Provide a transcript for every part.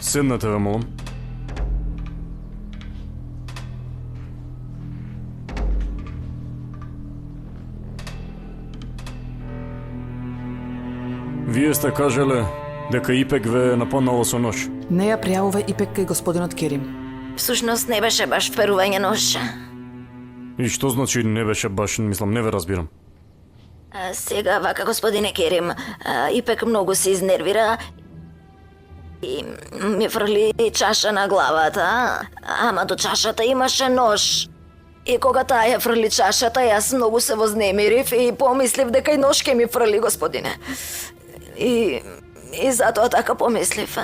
Седнете, ве молам. Вие сте кажеле дека Ипек ве нападнало со нож. Не ја пријавува Ипек кај господинот Керим. Всушност не беше баш вперување нож. И што значи не беше баш, мислам, не ве разбирам. Сега вака, господине Керим, Ипек многу се изнервира и ми фрли чаша на главата, ама до чашата имаше нож. И кога таа ја фрли чашата, јас многу се вознемирив и помислив дека и нож ке ми фрли, господине. И затоа така помислив.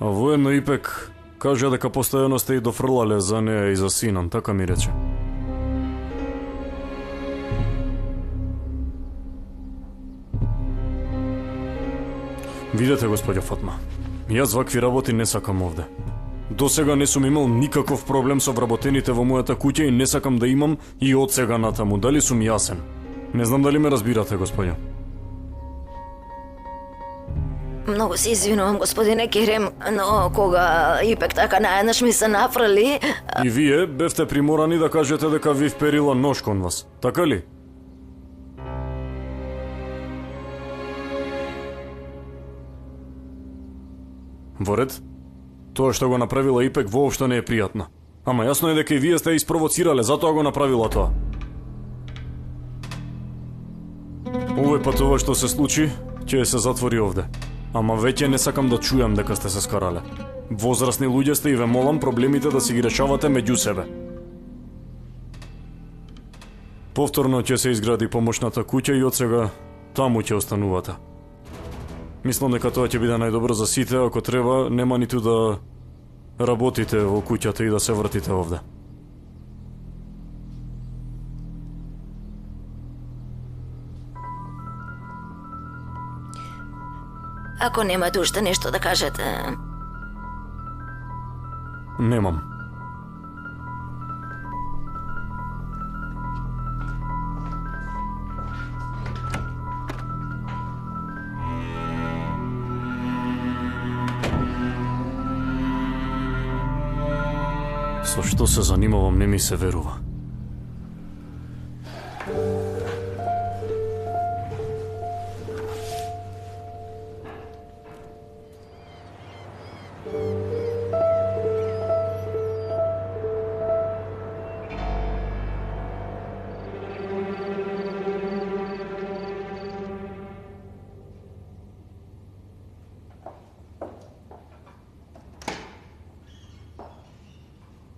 А воено Ипек кажа дека постојано сте и дофрлале за неа и за синам, така ми рече. Видете, господја Фатма, јас вакви работи не сакам овде. До сега не сум имал никаков проблем со вработените во мојата куќа и не сакам да имам и од сега натаму. Дали сум јасен? Не знам дали ме разбирате, господја. Многу се извинувам, господине Керим, но кога Ипек така наеднаш ми се нафрли... И вие бевте приморани да кажете дека ви вперила нож кон вас, така ли? Во ред? Тоа што го направила Ипек воопшто не е пријатно. Ама јасно е дека и вие сте испровоцирале, затоа го направила тоа. Овој пат ова што се случи, ќе се затвори овде. Ама веќе не сакам да чујам дека сте се скарале. Возрастни луѓе сте и ве молам проблемите да си ги решавате меѓу себе. Повторно ќе се изгради помошната куќа и од сега таму ќе останувате. Мислам дека тоа ќе биде најдобро за сите, ако треба, нема ниту да работите во куќата и да се вратите овде. Ако немате уште нешто да кажете... Немам. Со што се занимавам не ми се верува.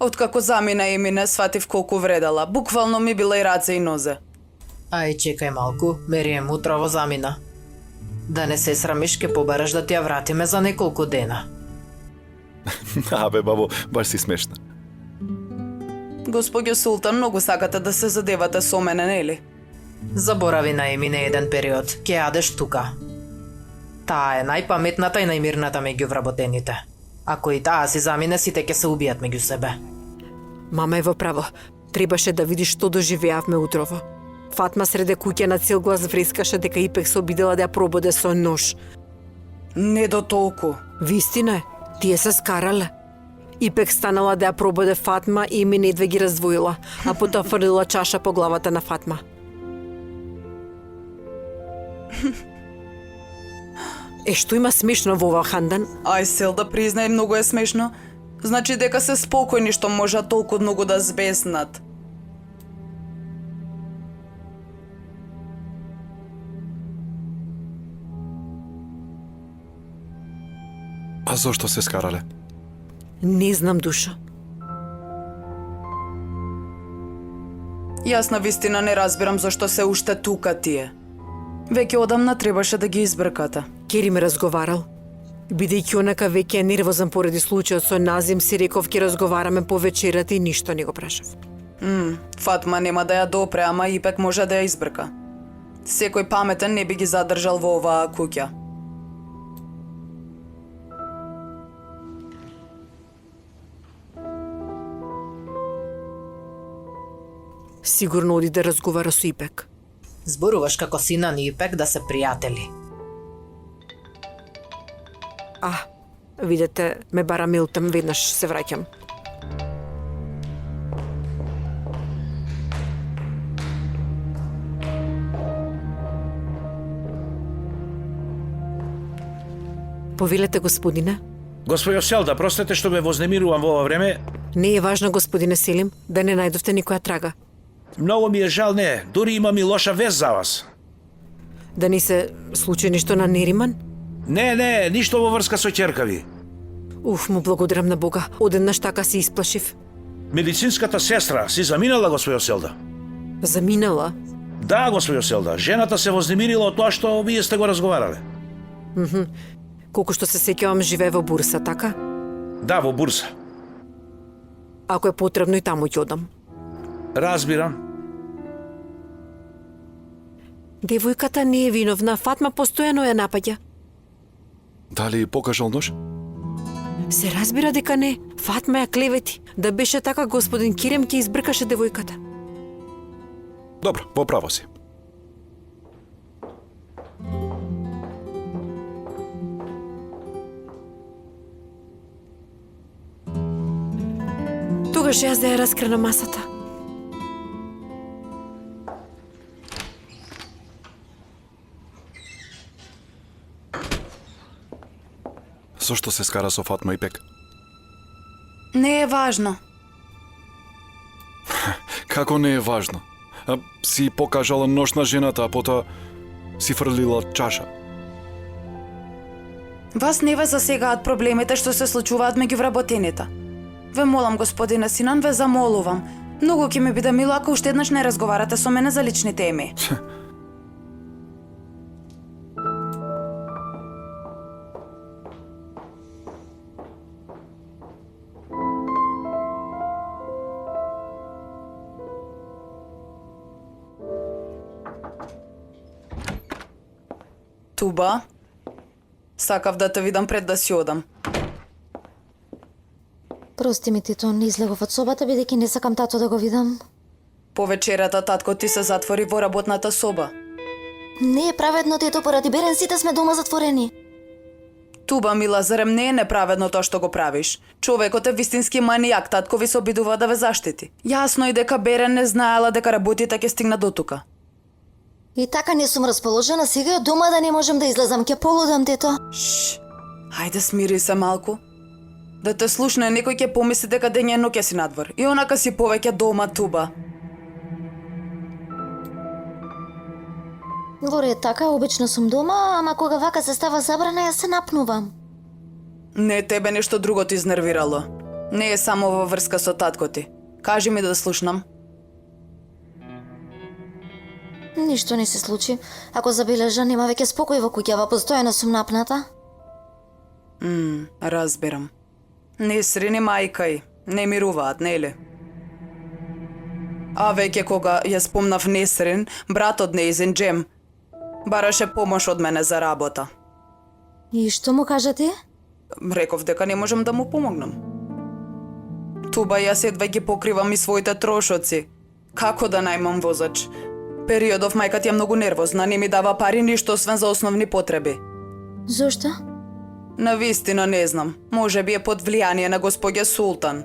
Откако замина и мине, сватив колку вредела. Буквално ми била и раце и нозе. Ај, чекај малку, Мерием утрово замина. Да не се срамиш, ке побараш да ти ја вратиме за неколку дена. Абе, бабо, баш си смешна. Господјо Султан, многу сакате да се задевате со мене, нели? Заборави на Емине еден период, ке јадеш тука. Таа е најпаметната и најмирната меѓу вработените. Ако и таа си замине, сите ќе се убијат меѓу себе. Мама е во право. Требаше да видиш што доживеавме утрово. Фатма среде куќа на цел глас врескаше дека Ипек се обидела да ја прободе со нож. Не до толку. Вистина е, тие се скарале. Ипек станала да ја прободе Фатма и Емине едве ги раздвоила, а потоа фрлила чаша по главата на Фатма. Што има смешно во ова, Хандан? Ај, Сел, да признај, многу е смешно. Значи дека се спокојни што може толку многу да збеснат. А зошто се скарале? Не знам, душа. Јас на вистина не разбирам зашто се уште тука тие. Веќе одамна требаше да ги избркате. Керим разговарал. Бидејќи онака веќе е нервозен поради случајот со Назим, си реков ќе разговараме по вечерата и ништо не го прашав. Фатма нема да ја допре, ама Ипек може да ја избрка. Секој паметен не би ги задржал во оваа куќа. Сигурно оди да разговара со Ипек. Зборуваш како сина ни Ипек да се пријатели. Видете, ме бара Милтон, веднаш се враќам. Повелете, господине. Господјо Селда, простете што ме вознемирувам во ова време. Не е важно, господине Селим, да не најдовте никоја трага. Многу ми е жал, не. Дури имам и лоша вест за вас. Да ни се случи нешто на Нериман? Не, ништо во врска со ќерка ви. Уф, му благодарам на Бога. Одеднаш така се исплашив. Медицинската сестра си заминала, господјо Селда. Заминала? Да, господјо Селда, жената се вознемирила од тоа што вие сте го разговарале. Колку што се сеќавам, живее во Бурса, така? Да, во Бурса. Ако е потребно и таму ќе одам. Разбирам. Девојката не е виновна, Фатма постојано ја напаѓа. Дали покажал нож? Се разбира дека не. Фатма ја клевети. Да беше така, господин Керим ќе избркаше девојката. Добро, во право си. Тогаш јас да ја раскрена масата. Зошто се скара со Фатма Ипек? Не е важно. Како не е важно? Си покажала нож на жената, а потоа си фрлила чаша. Вас не ве засегаат проблемите што се случуваат меѓу вработените. Ве молам, господине Синан, ве замолувам. Многу ќе ми биде мило ако уште еднаш не разговарате со мене за лични теми. Туба, сакав да те видам пред да си одам. Прости ми, Тито, не излегов од собата, бидејќи не сакам тато да го видам. По вечерата татко ти се затвори во работната соба. Не е праведно, Тито, поради Берен сите сме дома затворени. Туба, мила, зарем не е неправедно тоа што го правиш? Човекот е вистински манијак, татко ви се обидува да ве заштити. Јасно и дека Берен не знаела дека работите ќе стигнат до тука. И така не сум расположена, сега и од дома да не можем да излезам, ќе полудам, Тито. Шш, хајде смири се малку. Да те слушне, некој ќе помисли дека ден е ноќе си надвор. И онака си повеќе дома, Туба. Горе е така, обично сум дома, ама кога вака се става забрана, ја се напнувам. Не тебе нешто друго ти изнервирало. Не е само во врска со татко ти. Кажи ми да слушнам. Ништо не се случи. Ако забележа, нема веќе спокој во куќава, постојано сум напната. Разбирам. Несрин и мајка й не мируваат, нели? А веќе кога ја спомнав Несрин, братот нејзин Джем, бараше помош од мене за работа. И што му кажа ти? Реков дека не можам да му помогнам. Туба, јас едва ги покривам и своите трошоци. Како да најмам возач? Периодов мајка ти е многу нервозна, не ми дава пари ништо освен за основни потреби. Зошто? Навистина не знам, може би е под влијание на господја Султан.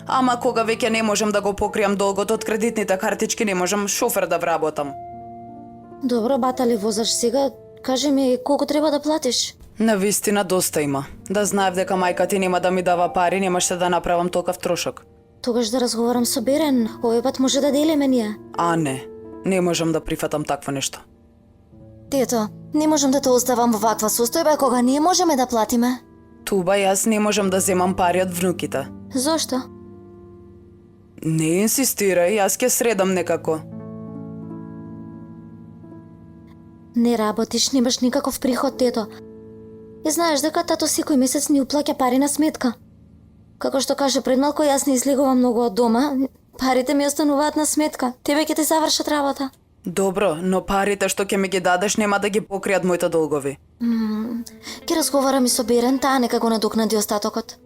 Ама кога веќе не можам да го покријам долгот од кредитните картички, не можам шофер да вработам. Добро, батали возаш сега, кажи ми колку треба да платиш? Навистина доста има. Да знаев дека мајка ти нема да ми дава пари, немаше да направам толков трошок. Тогаш да разговарам со Берен, овој пат може да делиме ние. А не можам да прифатам такво нешто. Тето, не можам да те оставам во ваква состојба кога ние можеме да платиме. Туба, јас не можам да земам пари од внуките. Зошто? Не инсистирај, јас ќе средам некако. Не работиш, немаш никаков приход, тето. И знаеш дека тато секој месец ни уплаќа пари на сметка. Како што каже пред малку, јас не излегувам многу од дома. Парите ми остануваат на сметка. Тебе ќе ти завршат работа. Добро, но парите што ќе ми ги дадеш нема да ги покријат моите долгови. Ќе разговарам и со Берен, таа нека го надокнади остатокот.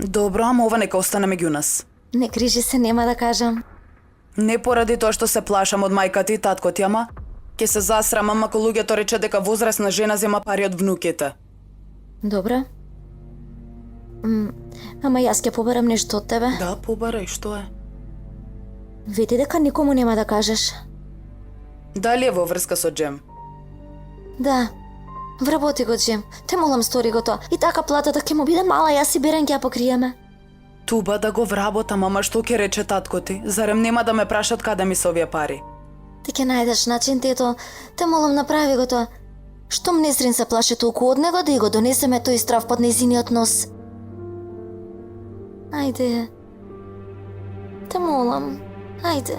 Добро, ама ова нека остане меѓу нас. Не грижи се, нема да кажам. Не поради тоа што се плашам од мајка ти и татко ти, ама ќе се засрамам ако луѓето рече дека возрасна жена зема пари од внуките. Добре. Ама јас ќе побарам нешто од тебе. Да, побарај, што е? Вети дека никому нема да кажеш. Дали е во врска со Джем? Да. Вработи го, Джим. Те молам, стори го тоа. И така платата ќе му биде мала, јас и Берен ќе ја покриеме. Туба да го вработам, ама што ќе рече татко ти? Зарем нема да ме прашат каде ми се овие пари? Ти ќе најдеш начин, тето. Те молам, направи го тоа. Штом Несрин се плаши толку од него, да и го донесеме тој страв под нејзиниот нос. Ајде. Те молам. Ајде.